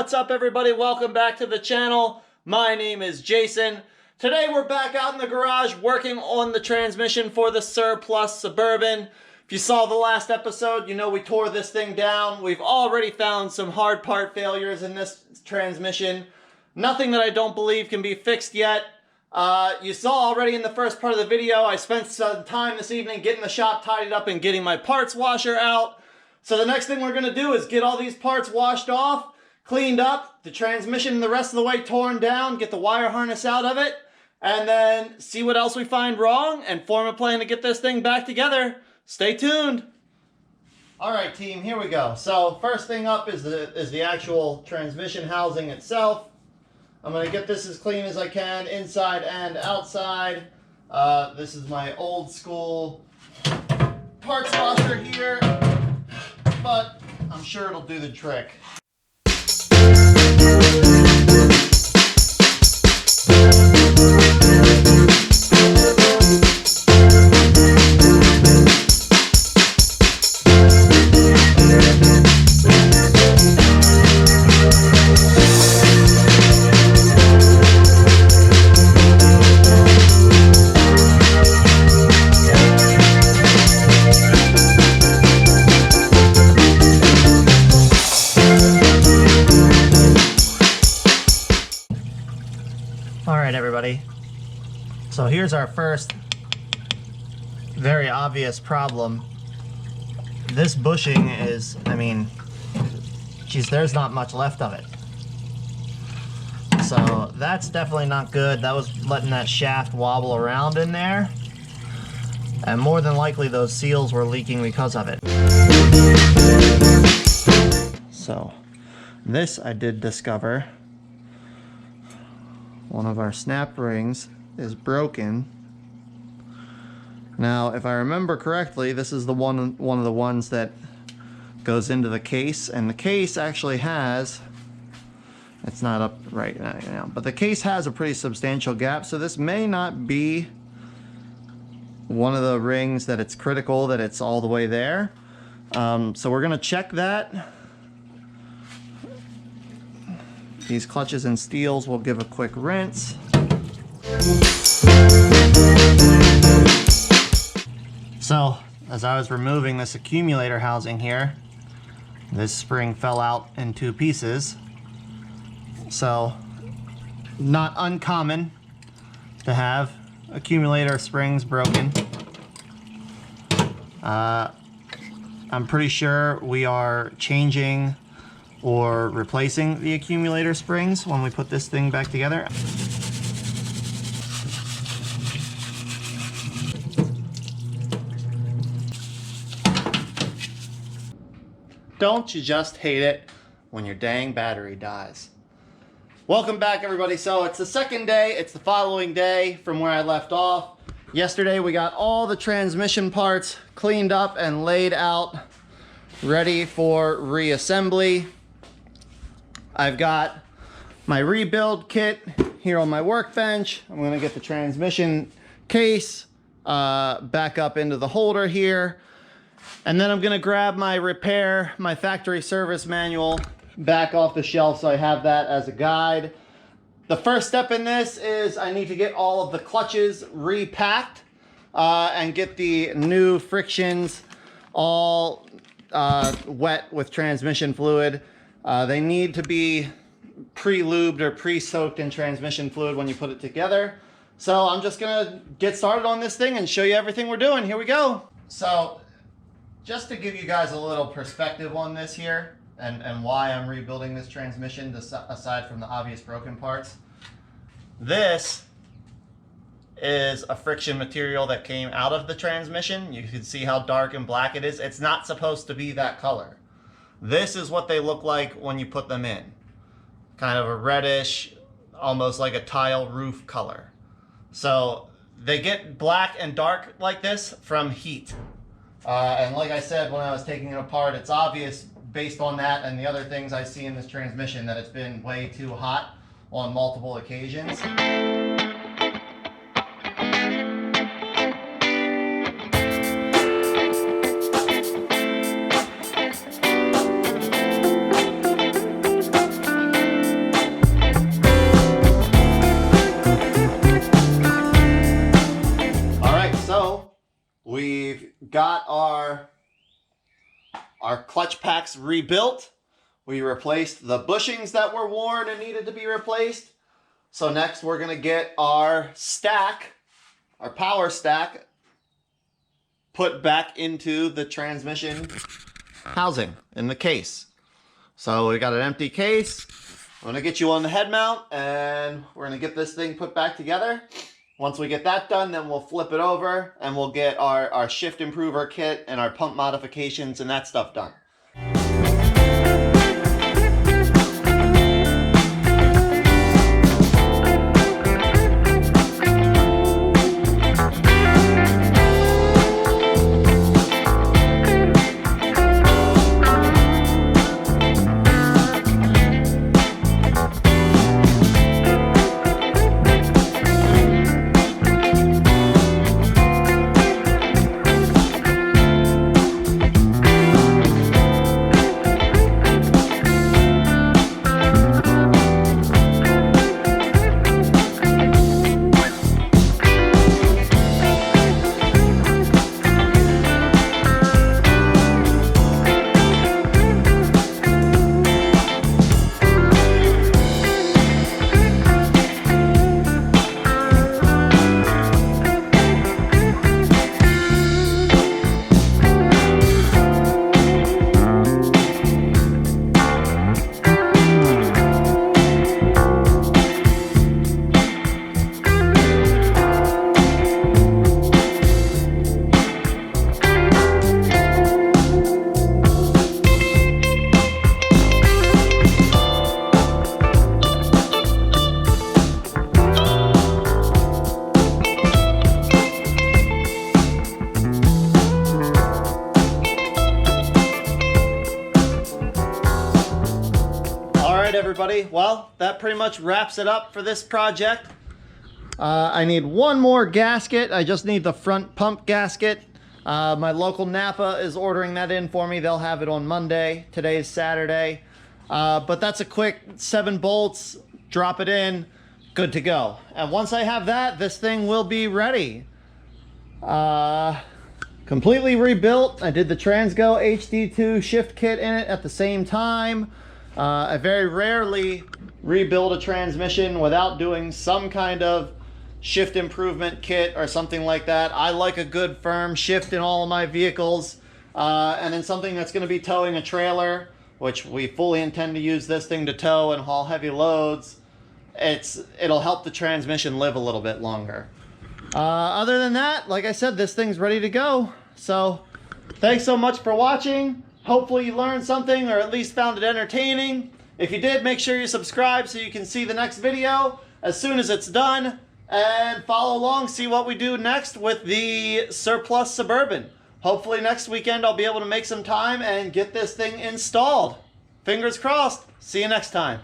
what's up everybody? Welcome back to the channel. My name is Jason. Today we're back out in the garage working on the transmission for the Surplus Suburban. If you saw the last episode, you know we tore this thing down. We've already found some hard part failures in this transmission. Nothing that I don't believe can be fixed yet. You saw already in the first part of the video, I spent some time this evening getting the shop tidied up and getting my parts washer out. So the next thing we're going to do is get all these parts washed off, cleaned up, the transmission the rest of the way torn down, get the wire harness out of it, and then see what else we find wrong and form a plan to get this thing back together. Stay tuned. Alright team, here we go. So first thing up is the actual transmission housing itself. I'm going to get this as clean as I can, inside and outside. This is my old school parts washer here, but I'm sure it'll do the trick. Alright everybody, so here's our first very obvious problem. This bushing is, geez, there's not much left of it. So that's definitely not good. That was letting that shaft wobble around in there. And more than likely those seals were leaking because of it. So this I did discover. One of our snap rings is broken. Now, if I remember correctly, this is the one of the ones that goes into the case, and the case actually has, it's not up right now, but the case has a pretty substantial gap, so this may not be one of the rings that it's critical that it's all the way there. So we're gonna check that. These clutches and steels will give a quick rinse. So, as I was removing this accumulator housing here, this spring fell out in two pieces. So, not uncommon to have accumulator springs broken. I'm pretty sure we are changing or replacing the accumulator springs when we put this thing back together. Don't you just hate it when your dang battery dies? Welcome back everybody. So it's the second day, it's the following day from where I left off. Yesterday we got all the transmission parts cleaned up and laid out, ready for reassembly. I've got my rebuild kit here on my workbench. I'm going to get the transmission case back up into the holder here. And then I'm going to grab my factory service manual back off the shelf so I have that as a guide. The first step in this is I need to get all of the clutches repacked and get the new frictions all wet with transmission fluid. They need to be pre-lubed or pre-soaked in transmission fluid when you put it together. So I'm just gonna get started on this thing and show you everything we're doing. Here we go. So just to give you guys a little perspective on this here and why I'm rebuilding this transmission aside from the obvious broken parts. This is a friction material that came out of the transmission. You can see how dark and black it is. It's not supposed to be that color. This is what they look like when you put them in. Kind of a reddish, almost like a tile roof color. So they get black and dark like this from heat. And like I said when I was taking it apart, it's obvious based on that and the other things I see in this transmission that it's been way too hot on multiple occasions. our clutch packs rebuilt. We replaced the bushings that were worn and needed to be replaced. So next we're going to get our stack, our power stack, put back into the transmission housing in the case. So we got an empty case. I'm going to get you on the head mount and we're going to get this thing put back together. Once we get that done, then we'll flip it over and we'll get our shift improver kit and our pump modifications and that stuff done. Everybody, well, that pretty much wraps it up for this project. I need one more gasket. I just need the front pump gasket. My local Napa is ordering that in for me. They'll have it on Monday. Today is Saturday. But that's a quick 7 bolts, drop it in, good to go. And once I have that, this thing will be ready. Completely rebuilt. I did the Transgo HD2 shift kit in it at the same time. I very rarely rebuild a transmission without doing some kind of shift improvement kit or something like that. I like a good firm shift in all of my vehicles. And then something that's going to be towing a trailer, which we fully intend to use this thing to tow and haul heavy loads. It'll help the transmission live a little bit longer. Other than that, like I said, this thing's ready to go. So thanks so much for watching. Hopefully you learned something or at least found it entertaining. If you did, make sure you subscribe so you can see the next video as soon as it's done. And follow along, see what we do next with the surplus Suburban. Hopefully next weekend I'll be able to make some time and get this thing installed. Fingers crossed. See you next time.